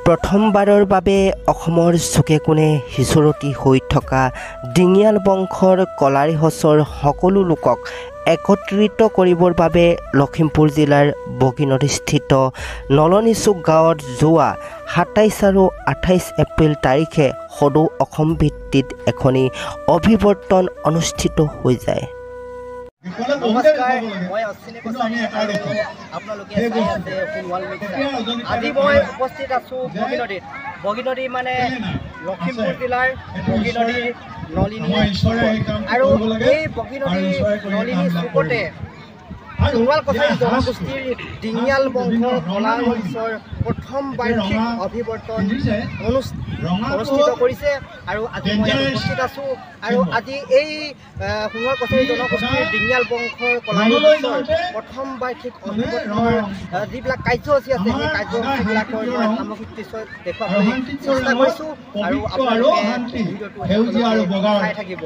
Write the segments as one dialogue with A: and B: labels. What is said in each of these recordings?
A: প্ৰথমবাৰৰ বাবে অসমৰ চুকে কোণে হিচৰতি হৈ থকা ডিঙিয়াল বংশৰ কলাৰীহচৰ সকলো লোকক একত্ৰিত কৰিবৰ বাবে লখিমপুৰ জিলাৰ বগীনদীস্থিত নলনীচুক গাঁৱত যোৱা ২৭ আৰু ২৮ এপ্ৰিল তাৰিখে সদৌ অসম ভিত্তিত এখনি অভিৱৰ্তন অনুষ্ঠিত হৈ যায়।
B: নমস্কাৰ, মই অশ্বিনী কছাৰী আৰু আপোনালোকে চাই আছে সোণোৱাল মিডিয়া। আজি মই উপস্থিত আছোঁ বগীনদী মানে লখিমপুৰ জিলাৰ বগীনদীৰ নলিনী আৰু এই বগীনদী নলিনী চুকতে সোণোৱাল কছাৰী জনগোষ্ঠীৰ ডিঙিয়াল বংশৰ কলাৰীহচৰ প্ৰথম বাৰ্ষিক অভিৱৰ্তন অনুষ্ঠিত কৰিছে আৰু আজি মই উপস্থিত আছোঁ। আৰু আজি এই সোণোৱাল কছাৰী জনগোষ্ঠীৰ ডিঙিয়াল বংশৰ কলাৰীহচৰ প্ৰথম বাৰ্ষিক অভিৱৰ্তনৰ যিবিলাক কাৰ্যসূচী আছে সেই কাৰ্যসূচীবিলাকৰ মই সামগ্ৰিক দৃশ্য দেখুৱাবলৈ চেষ্টা কৰিছোঁ আৰু আপোনালোকে ভিডিঅ'টো চাই থাকিব।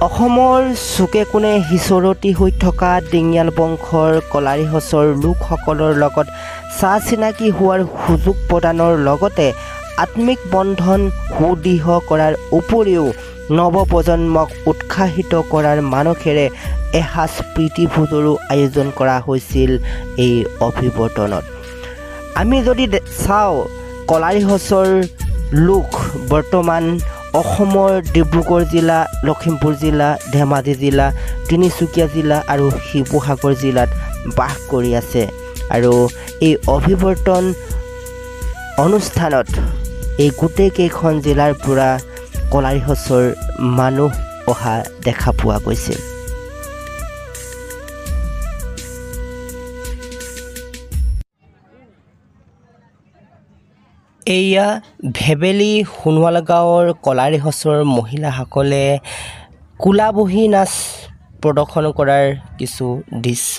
A: অসমৰ চুকে কোণে হিচৰতি হৈ থকা ডিঙিয়াল বংশৰ কলাৰীহচৰ লোকসকলৰ লগত চা চিনাকি হোৱাৰ সুযোগ প্ৰদানৰ লগতে আত্মিক বন্ধন সুদৃঢ় কৰাৰ উপৰিও নৱপ্ৰজন্মক উৎসাহিত কৰাৰ মানসেৰে এসাঁজ প্ৰীতিভোজৰো আয়োজন কৰা হৈছিল এই অভিৱৰ্তনত। আমি যদি চাওঁ কলাৰীহচৰ লোক বৰ্তমান অসমৰ ডিব্ৰুগড় জিলা, লখিমপুৰ জিলা, ধেমাজি জিলা, তিনিচুকীয়া জিলা আৰু শিৱসাগৰ জিলাত বাস কৰি আছে আৰু এই অভিৱৰ্তন অনুষ্ঠানত এই গোটেইকেইখন জিলাৰ পৰা কলাৰীহচৰ মানুহ অহা দেখা পোৱা গৈছিল। এয়া ভেবেলী সোণোৱাল গাঁৱৰ কলাৰীহচৰ মহিলাসকলে কোলাবহী নাচ প্ৰদৰ্শন কৰাৰ কিছু দৃশ্য।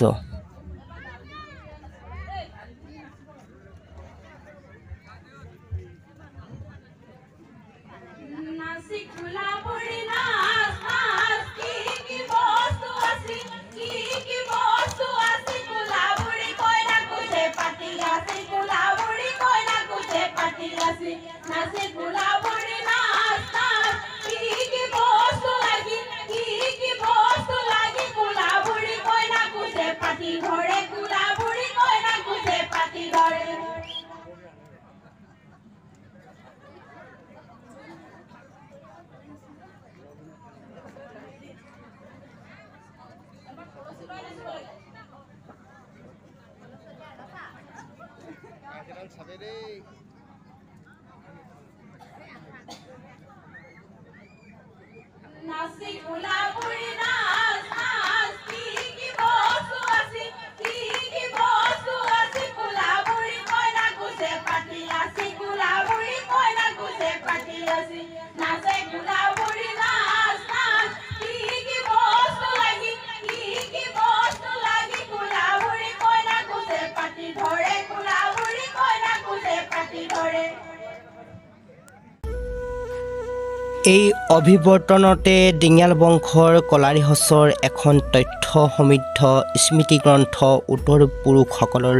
A: এই অভিৱৰ্তনতে ডিঙিয়াল বংশৰ কলাৰীহচৰ এখন তথ্য সমৃদ্ধ স্মৃতিগ্ৰন্থ উত্তৰ পুৰুষসকলৰ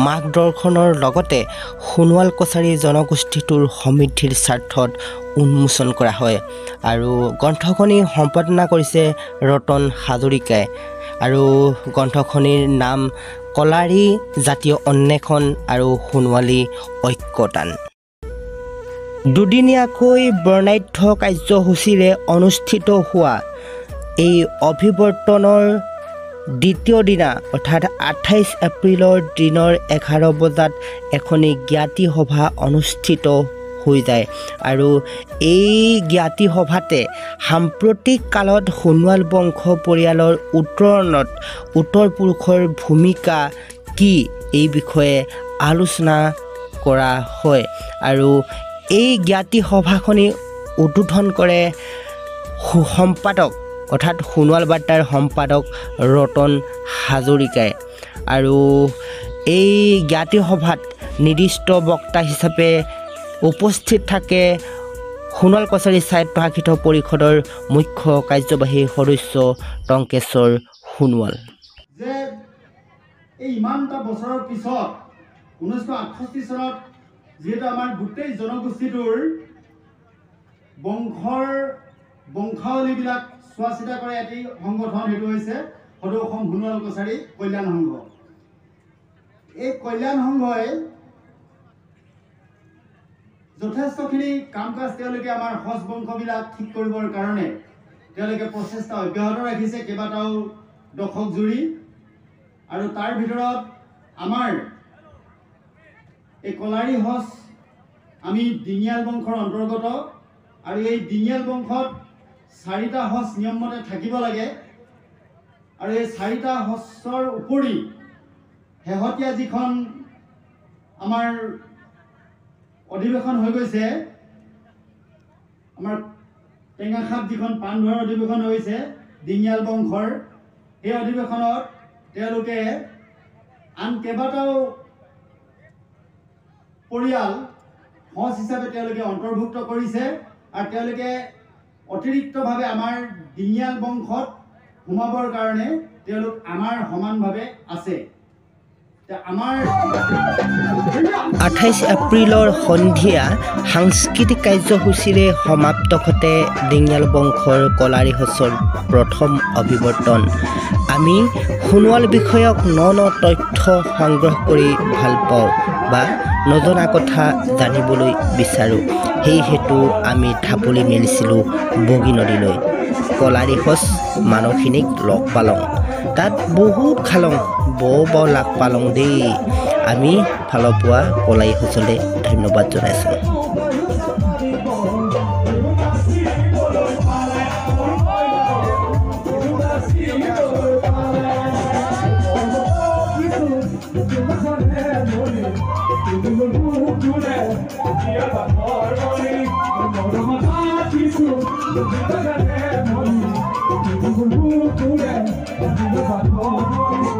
A: মাৰ্গদৰ্শনৰ লগতে সোণোৱাল কছাৰী জনগোষ্ঠীটোৰ সমৃদ্ধিৰ স্বাৰ্থত উন্মোচন কৰা হয় আৰু গ্ৰন্থখনি সম্পাদনা কৰিছে ৰতন হাজৰিকাই আৰু গ্ৰন্থখনিৰ নাম কলাৰী জাতীয় অন্বেষণ আৰু সোণোৱালী ঐক্যতান। দুদিনীয়াকৈ বৰ্ণাঢ্য কাৰ্যসূচীৰে অনুষ্ঠিত হোৱা এই অভিৱৰ্তনৰ দ্বিতীয় দিনা অৰ্থাৎ 28 এপ্ৰিলৰ দিনৰ 11 বজাত এখনি জ্ঞাতি সভা অনুষ্ঠিত হৈ যায় আৰু এই জ্ঞাতি সভাতে সাম্প্ৰতিক কালত সোণোৱাল বংশ পৰিয়ালৰ উত্তৰণত উত্তৰ পুৰুষৰ ভূমিকা কি এই বিষয়ে আলোচনা কৰা হয় আৰু এই জ্ঞাতি সভাখনি উদ্বোধন কৰে সম্পাদক অৰ্থাৎ সোণোৱাল বাৰ্তাৰ সম্পাদক ৰতন হাজৰিকাই আৰু এই জ্ঞাতি সভাত নিৰ্দিষ্ট বক্তা হিচাপে উপস্থিত থাকে সোণোৱাল কছাৰী স্বায়ত্তশাসিত পৰিষদৰ মুখ্য কাৰ্যবাহী সদস্য টংকেশ্বৰ সোণোৱাল।
C: যে এই ইমানটা বছৰৰ পিছত 1968 চনত যিহেতু আমাৰ গোটেই জনগোষ্ঠীটোৰ বংশাৱলীবিলাক চোৱা চিতা কৰে এটি সংগঠন, সেইটো হৈছে সদৌ অসম সোণোৱাল কছাৰী কল্যাণ সংঘ। এই কল্যাণ সংঘই যথেষ্টখিনি কাম কাজ তেওঁলোকে আমাৰ সজ বংশবিলাক ঠিক কৰিবৰ কাৰণে তেওঁলোকে প্ৰচেষ্টা অব্যাহত ৰাখিছে কেইবাটাও দশক জুৰি। আৰু তাৰ ভিতৰত আমাৰ এই কলাৰী সজ আমি ডিঙিয়াল বংশৰ অন্তৰ্গত আৰু এই ডিঙিয়াল বংশত 4টা সজ নিয়মমতে থাকিব লাগে আৰু এই 4টা সজৰ উপৰি শেহতীয়া যিখন আমাৰ অধিৱেশন হৈ গৈছে, আমাৰ টেঙাখাত যিখন পাণধোৱাৰ অধিৱেশন হৈছে ডিঙিয়াল বংশৰ, সেই অধিৱেশনত তেওঁলোকে আন কেইবাটাও পৰিয়াল সজ হিচাপে তেওঁলোকে অন্তৰ্ভুক্ত কৰিছে আৰু তেওঁলোকে অতিৰিক্তভাৱে আমাৰ ডিঙিয়াল বংশত সোমাবৰ কাৰণে তেওঁলোক আমাৰ সমানভাৱে আছে।
A: 28 এপ্ৰিলৰ সন্ধিয়া সাংস্কৃতিক কাৰ্যসূচীৰে সমাপ্ত ঘটে ডিঙিয়াল বংশৰ কলাৰী সজৰ প্ৰথম অভিৱৰ্তন। আমি সোণোৱাল বিষয়ক ন তথ্য সংগ্ৰহ কৰি ভাল পাওঁ বা নজনা কথা জানিবলৈ বিচাৰোঁ, সেই হেতু আমি ঢাপলি মেলিছিলোঁ বগী নদীলৈ। কলাৰী সজ মানুহখিনিক লগ পালং, তাত বহুত খালং, ব লাগ পালং দেই। আমি ফালৰ পৰা কলাৰী সজলৈ ধন্যবাদ জনাইছোঁ।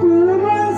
D: Tudo